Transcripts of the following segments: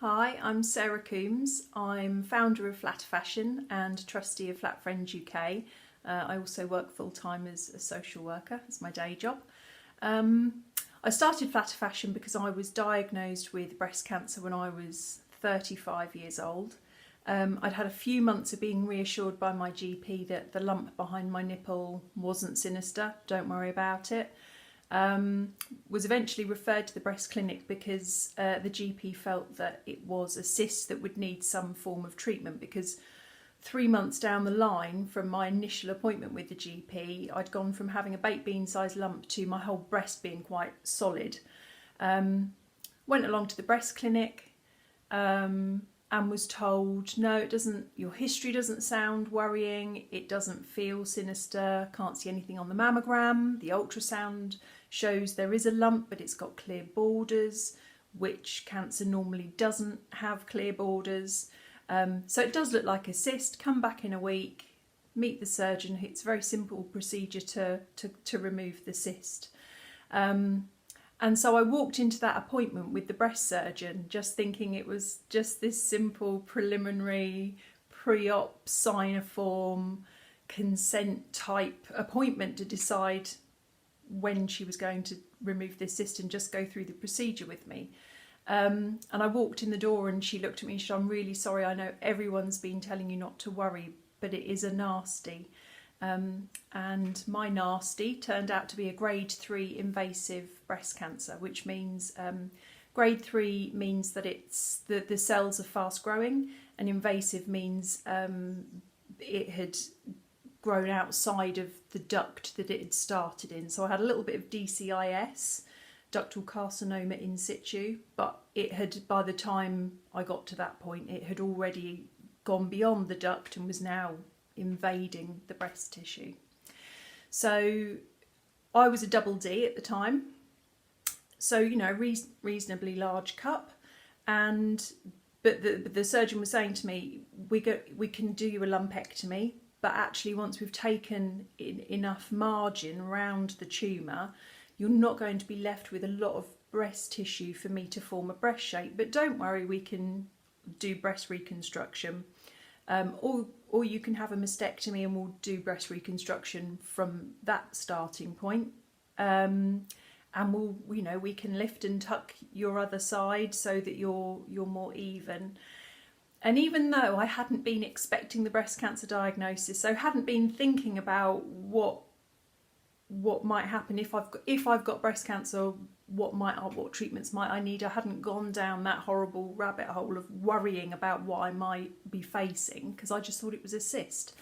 Hi, I'm Sarah Coombs. I'm founder of Flatter Fashion and trustee of Flat Friends UK. I also work full-time as a social worker. It's my day job. I started Flatter Fashion because I was diagnosed with breast cancer when I was 35 years old. I'd had a few months of being reassured by my GP that the lump behind my nipple wasn't sinister, don't worry about it. Was eventually referred to the breast clinic because the GP felt that it was a cyst that would need some form of treatment, because 3 months down the line from my initial appointment with the GP, I'd gone from having a baked bean sized lump to my whole breast being quite solid. Went along to the breast clinic and was told, no, it doesn't, your history doesn't sound worrying, it doesn't feel sinister, can't see anything on the mammogram, the ultrasound shows there is a lump but it's got clear borders, which cancer normally doesn't have clear borders. So it does look like a cyst. Come back in a week, meet the surgeon. It's a very simple procedure to remove the cyst. And so I walked into that appointment with the breast surgeon just thinking it was just this simple preliminary pre-op sign a form consent type appointment to decide when she was going to remove this cyst and just go through the procedure with me. And I walked in the door and she looked at me and she said, I'm really sorry, I know everyone's been telling you not to worry, but it is a nasty. And my nasty turned out to be a grade 3 invasive breast cancer, which means grade 3 means that it's the cells are fast growing, and invasive means it had grown outside of the duct that it had started in. So I had a little bit of DCIS, ductal carcinoma in situ, but it had, by the time I got to that point, it had already gone beyond the duct and was now invading the breast tissue. So I was a double D at the time, so you know, reasonably large cup, but the surgeon was saying to me, we can do you a lumpectomy, but actually once we've taken enough margin around the tumour, you're not going to be left with a lot of breast tissue for me to form a breast shape. But don't worry, we can do breast reconstruction. Or you can have a mastectomy and we'll do breast reconstruction from that starting point. And we can lift and tuck your other side so that you're more even. And even though I hadn't been expecting the breast cancer diagnosis, so hadn't been thinking about what might happen if I've got breast cancer, what treatments might I need, I hadn't gone down that horrible rabbit hole of worrying about what I might be facing, because I just thought it was a cyst.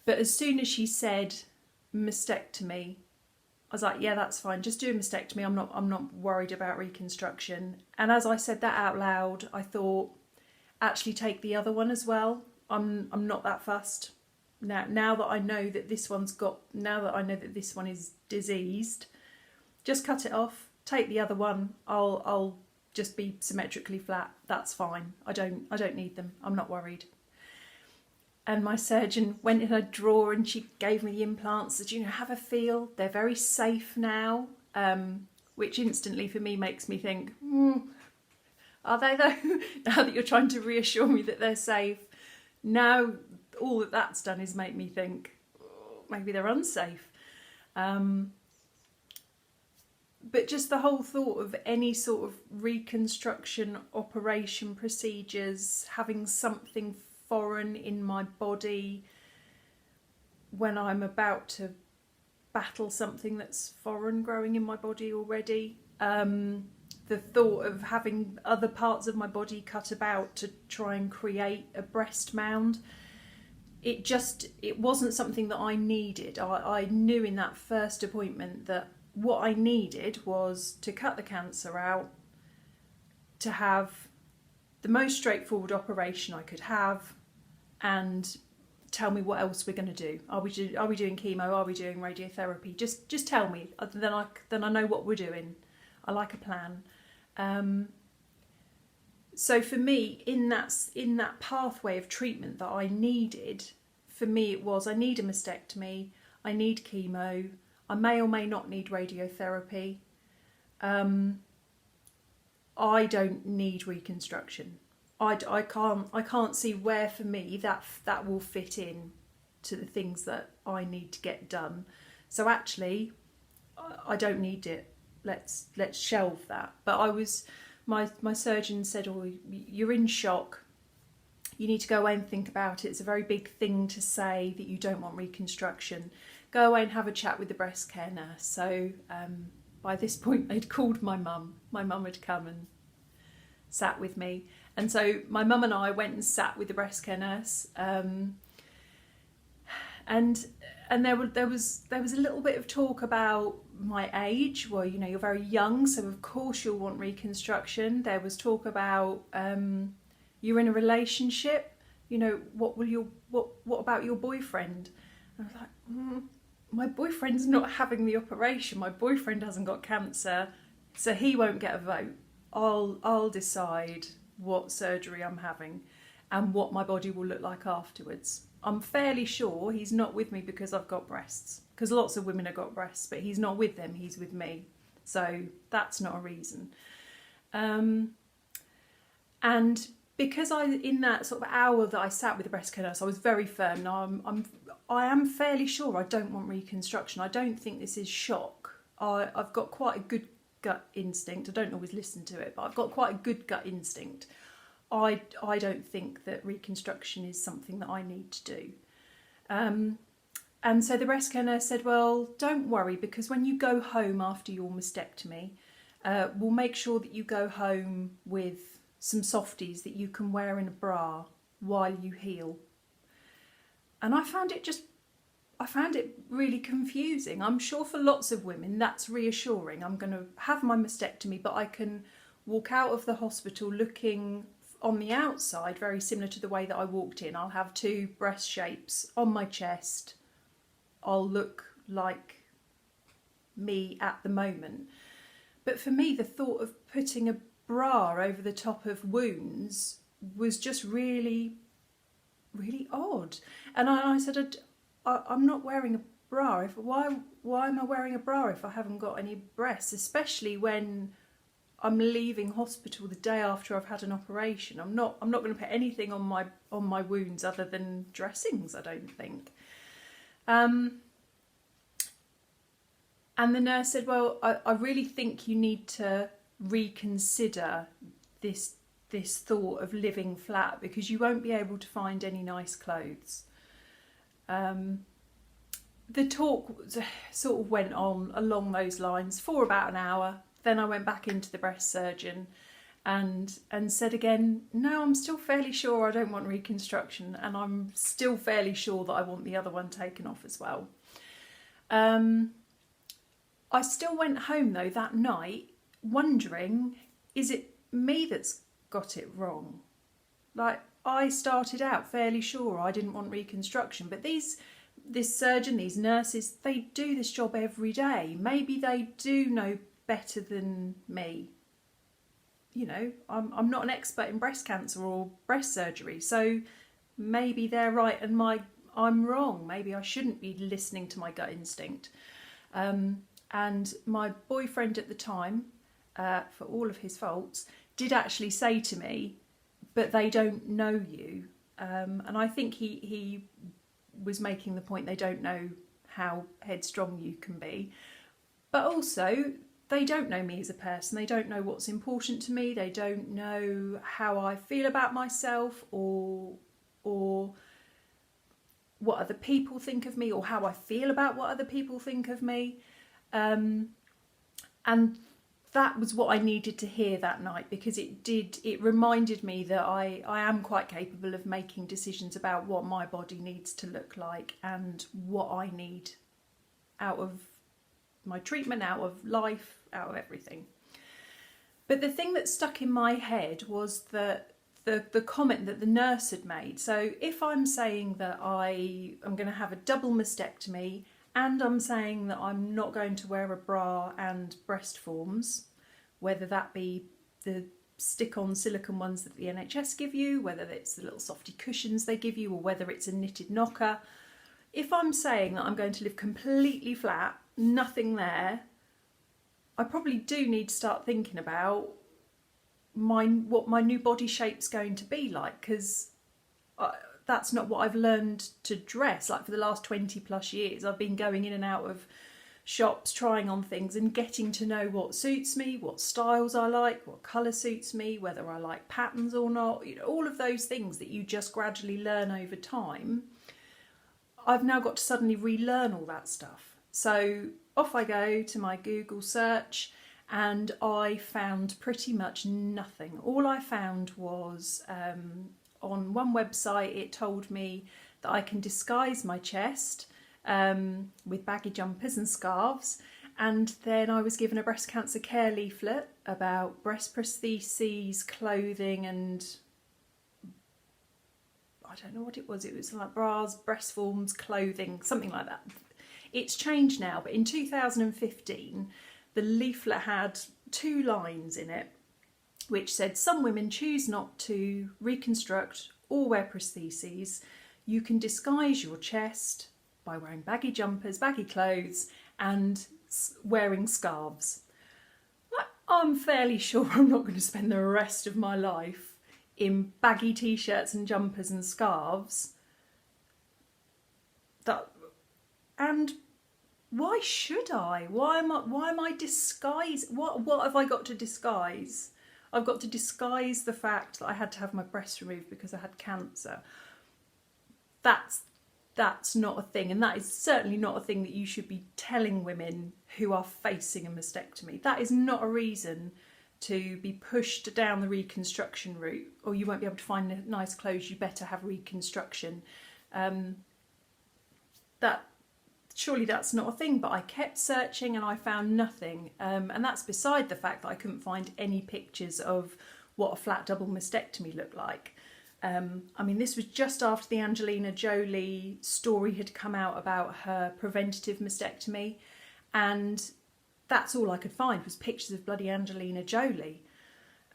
But as soon as she said mastectomy, I was like, yeah, that's fine, just do a mastectomy, I'm not worried about reconstruction. And as I said that out loud, I thought, actually take the other one as well. I'm not that fussed. Now that I know that this one is diseased, just cut it off, take the other one. I'll just be symmetrically flat. That's fine. I don't need them. I'm not worried. And my surgeon went in her drawer and she gave me the implants. Said, have a feel. They're very safe now, which instantly for me makes me think, are they though? Now that you're trying to reassure me that they're safe, now all that's done is make me think, maybe they're unsafe. But just the whole thought of any sort of reconstruction operation procedures, having something foreign in my body when I'm about to battle something that's foreign growing in my body already. The thought of having other parts of my body cut about to try and create a breast mound, it wasn't something that I needed. I knew in that first appointment that what I needed was to cut the cancer out, to have the most straightforward operation I could have, and tell me what else we're going to do. Are we doing chemo? Are we doing radiotherapy? Just tell me. Then I know what we're doing. I like a plan. So for me, in that pathway of treatment that I needed, for me it was, I need a mastectomy, I need chemo, I may or may not need radiotherapy. I don't need reconstruction. I can't see where for me that will fit in to the things that I need to get done. So actually, I don't need it. Let's shelve that. But my surgeon said, "Oh, you're in shock. You need to go away and think about it. It's a very big thing to say that you don't want reconstruction. Go away and have a chat with the breast care nurse." So by this point, they'd called my mum. My mum had come and sat with me. And so my mum and I went and sat with the breast care nurse. And there was a little bit of talk about my age. Well, you know, you're very young, so of course you'll want reconstruction. There was talk about you're in a relationship. You know, what about your boyfriend? And I was like, my boyfriend's not having the operation. My boyfriend hasn't got cancer, so he won't get a vote. I'll decide what surgery I'm having and what my body will look like afterwards. I'm fairly sure he's not with me because I've got breasts, because lots of women have got breasts, but he's not with them, he's with me. So that's not a reason. And because in that sort of hour that I sat with the breast care nurse, I was very firm. Now I am fairly sure I don't want reconstruction. I don't think this is shock. I've got quite a good gut instinct. I don't always listen to it, but I've got quite a good gut instinct. I don't think that reconstruction is something that I need to do. And so the breast care nurse said, well, don't worry, because when you go home after your mastectomy, we'll make sure that you go home with some softies that you can wear in a bra while you heal. And I found it really confusing. I'm sure for lots of women that's reassuring. I'm going to have my mastectomy, but I can walk out of the hospital looking on the outside very similar to the way that I walked in. I'll have 2 breast shapes on my chest. I'll look like me at the moment. But for me, the thought of putting a bra over the top of wounds was just really, really odd. And I said, I'm not wearing a bra. Why am I wearing a bra if I haven't got any breasts? Especially when I'm leaving hospital the day after I've had an operation. I'm not going to put anything on my wounds other than dressings, I don't think. And the nurse said, well, I really think you need to reconsider this thought of living flat, because you won't be able to find any nice clothes. The talk sort of went on along those lines for about an hour. Then I went back into the breast surgeon and said again, no, I'm still fairly sure I don't want reconstruction, and I'm still fairly sure that I want the other one taken off as well. I still went home though that night wondering, is it me that's got it wrong? Like, I started out fairly sure I didn't want reconstruction, but this surgeon, these nurses, they do this job every day. Maybe they do know better than me. You know, I'm not an expert in breast cancer or breast surgery, so maybe they're right and I'm wrong. Maybe I shouldn't be listening to my gut instinct. And my boyfriend at the time, for all of his faults, did actually say to me, but they don't know you. And I think he was making the point they don't know how headstrong you can be. But also, they don't know me as a person. They don't know what's important to me. They don't know how I feel about myself or what other people think of me, or how I feel about what other people think of me. And that was what I needed to hear that night, because it reminded me that I am quite capable of making decisions about what my body needs to look like and what I need out of my treatment, out of life, out of everything. But the thing that stuck in my head was that the comment that the nurse had made. So if I'm saying that I am going to have a double mastectomy, and I'm saying that I'm not going to wear a bra and breast forms, whether that be the stick-on silicone ones that the NHS give you, whether it's the little softy cushions they give you, or whether it's a knitted knocker. If I'm saying that I'm going to live completely flat, nothing there, I probably do need to start thinking about what my new body shape's going to be like, because that's not what I've learned to dress. Like for the last 20 plus years, I've been going in and out of shops, trying on things and getting to know what suits me, what styles I like, what colour suits me, whether I like patterns or not, you know, all of those things that you just gradually learn over time. I've now got to suddenly relearn all that stuff. So off I go to my Google search, and I found pretty much nothing. All I found was on one website, it told me that I can disguise my chest with baggy jumpers and scarves. And then I was given a breast cancer care leaflet about breast prostheses, clothing, and I don't know what it was. It was like bras, breast forms, clothing, something like that. It's changed now, but in 2015, the leaflet had 2 lines in it which said, some women choose not to reconstruct or wear prostheses. You can disguise your chest by wearing baggy jumpers, baggy clothes, and wearing scarves. I'm fairly sure I'm not going to spend the rest of my life in baggy t-shirts and jumpers and scarves. And why should I? Why am I disguised? What have I got to disguise? I've got to disguise the fact that I had to have my breasts removed because I had cancer. That's not a thing, and that is certainly not a thing that you should be telling women who are facing a mastectomy. That is not a reason to be pushed down the reconstruction route, or you won't be able to find nice clothes, you better have reconstruction. Surely that's not a thing, but I kept searching and I found nothing. And that's beside the fact that I couldn't find any pictures of what a flat double mastectomy looked like. I mean, this was just after the Angelina Jolie story had come out about her preventative mastectomy, and that's all I could find was pictures of bloody Angelina Jolie.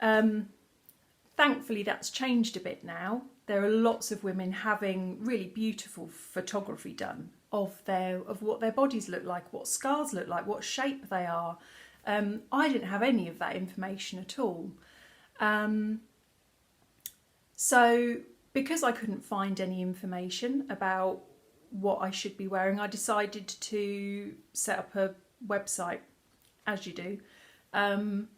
Thankfully, that's changed a bit now. There are lots of women having really beautiful photography done of what their bodies look like, what scars look like, what shape they are. I didn't have any of that information at all. So because I couldn't find any information about what I should be wearing, I decided to set up a website, as you do. And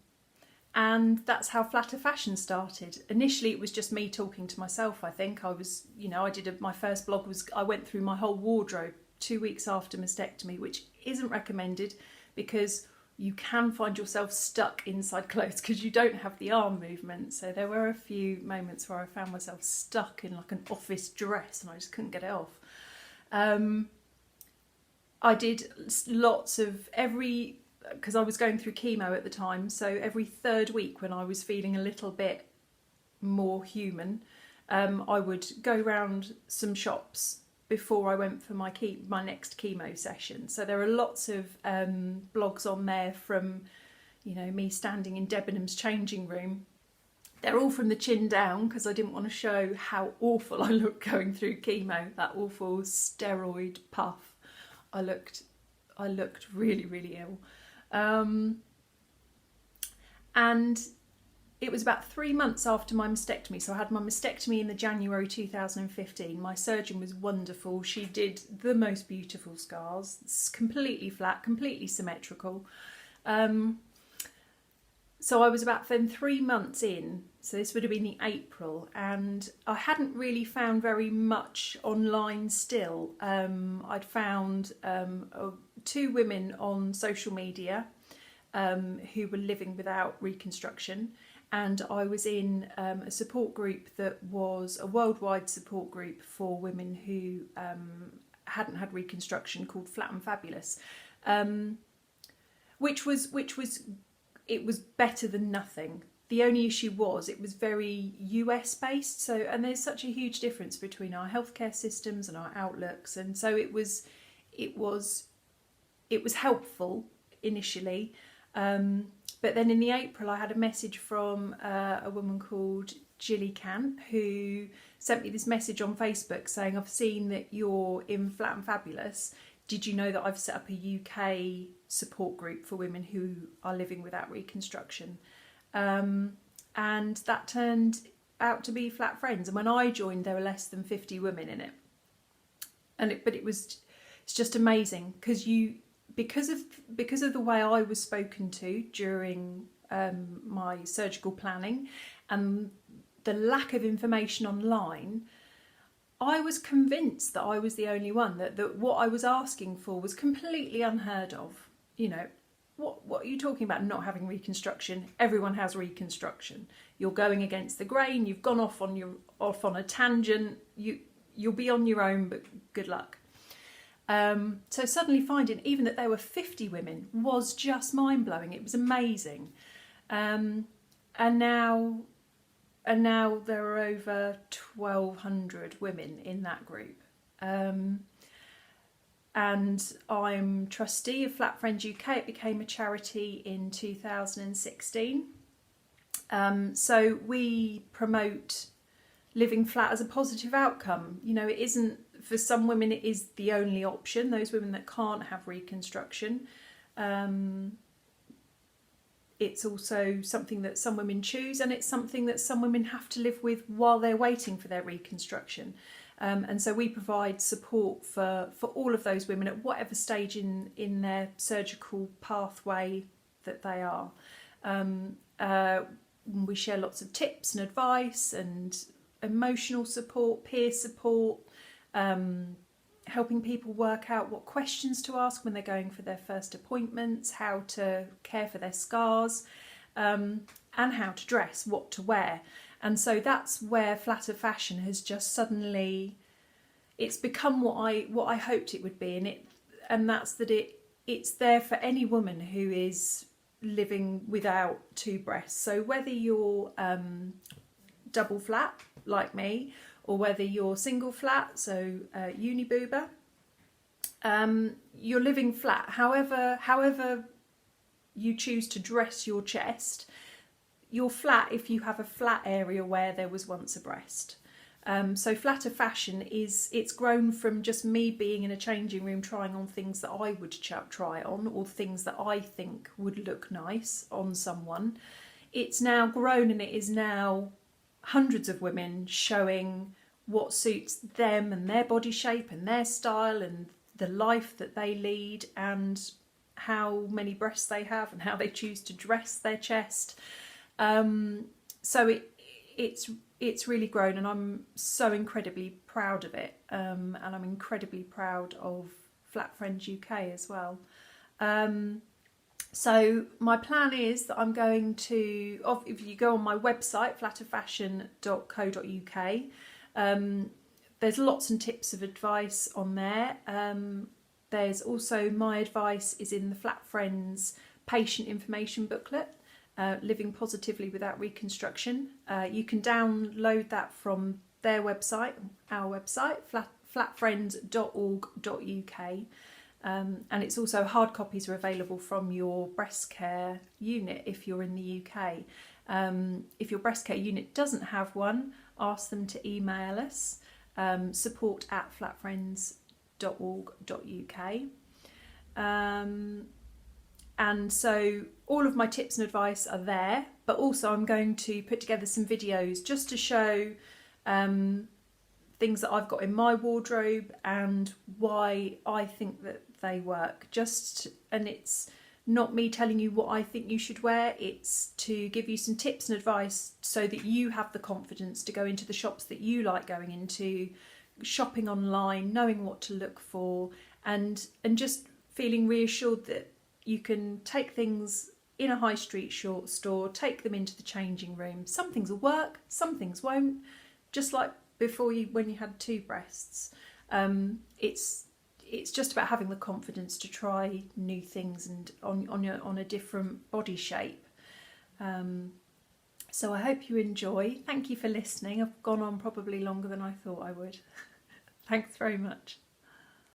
that's how Flatter Fashion started. Initially, it was just me talking to myself, I think. My first blog was, I went through my whole wardrobe 2 weeks after mastectomy, which isn't recommended because you can find yourself stuck inside clothes because you don't have the arm movement. So there were a few moments where I found myself stuck in like an office dress and I just couldn't get it off. I did lots of because I was going through chemo at the time, so every 3rd week when I was feeling a little bit more human, I would go round some shops before I went for my next chemo session. So there are lots of blogs on there from, me standing in Debenham's changing room. They're all from the chin down because I didn't want to show how awful I looked going through chemo, that awful steroid puff. I looked really, really ill. And it was about 3 months after my mastectomy. So I had my mastectomy in the January 2015. My surgeon was wonderful. She did the most beautiful scars. It's completely flat, completely symmetrical. So I was about then 3 months in. So this would have been the April. And I hadn't really found very much online still. I'd found 2 women on social media who were living without reconstruction, and I was in a support group that was a worldwide support group for women who hadn't had reconstruction, called Flat and Fabulous, which was better than nothing. The only issue was it was very US based, and there's such a huge difference between our healthcare systems and our outlooks, and so it was helpful initially, but then in the April I had a message from a woman called Jilly Cant, who sent me this message on Facebook saying, I've seen that you're in Flat and Fabulous. Did you know that I've set up a UK support group for women who are living without reconstruction? and that turned out to be Flat Friends. And when I joined, there were less than 50 women in it. It's just amazing because of the way I was spoken to during my surgical planning and the lack of information online. I was convinced that I was the only one, that what I was asking for was completely unheard of. You know, what are you talking about not having reconstruction? Everyone has reconstruction. You're going against the grain, you've gone off on a tangent, you'll be on your own, but good luck. So suddenly finding even that there were 50 women was just mind-blowing. It was amazing. And now there are over 1,200 women in that group. And I'm trustee of Flat Friends UK. It became a charity in 2016. So we promote living flat as a positive outcome. You know, it isn't, for some women it is the only option, those women that can't have reconstruction. It's also something that some women choose, and it's something that some women have to live with while they're waiting for their reconstruction. And so we provide support for all of those women at whatever stage in their surgical pathway that they are. We share lots of tips and advice and emotional support, peer support, helping people work out what questions to ask when they're going for their first appointments, how to care for their scars, and how to dress, what to wear. And so that's where Flatter Fashion has just suddenly, it's become what I hoped it would be, and that's that it's there for any woman who is living without two breasts. So whether you're double flat like me, or whether you're single flat, so uniboober, you're living flat. However you choose to dress your chest, you're flat if you have a flat area where there was once a breast. So Flatter Fashion it's grown from just me being in a changing room trying on things that I would try on, or things that I think would look nice on someone. It's now grown, and it is now hundreds of women showing what suits them and their body shape and their style and the life that they lead, and how many breasts they have and how they choose to dress their chest. So it's really grown, and I'm so incredibly proud of it, and I'm incredibly proud of Flat Friends UK as well. So my plan is that I'm going to, if you go on my website, flatterfashion.co.uk, there's lots and tips of advice on there. There's also, my advice is in the Flat Friends patient information booklet, Living Positively Without Reconstruction. You can download that from their website, our website, flatfriends.org.uk. And it's also, hard copies are available from your breast care unit if you're in the UK. If your breast care unit doesn't have one, ask them to email us, support@flatfriends.org.uk. And so all of my tips and advice are there, but also I'm going to put together some videos just to show things that I've got in my wardrobe and why I think that they work. And it's not me telling you what I think you should wear, it's to give you some tips and advice so that you have the confidence to go into the shops that you like going into, shopping online, knowing what to look for, and just feeling reassured that you can take things in a high street store, take them into the changing room. Some things will work, some things won't. Just like before, when you had two breasts, it's just about having the confidence to try new things and on a different body shape. So I hope you enjoy. Thank you for listening. I've gone on probably longer than I thought I would. Thanks very much.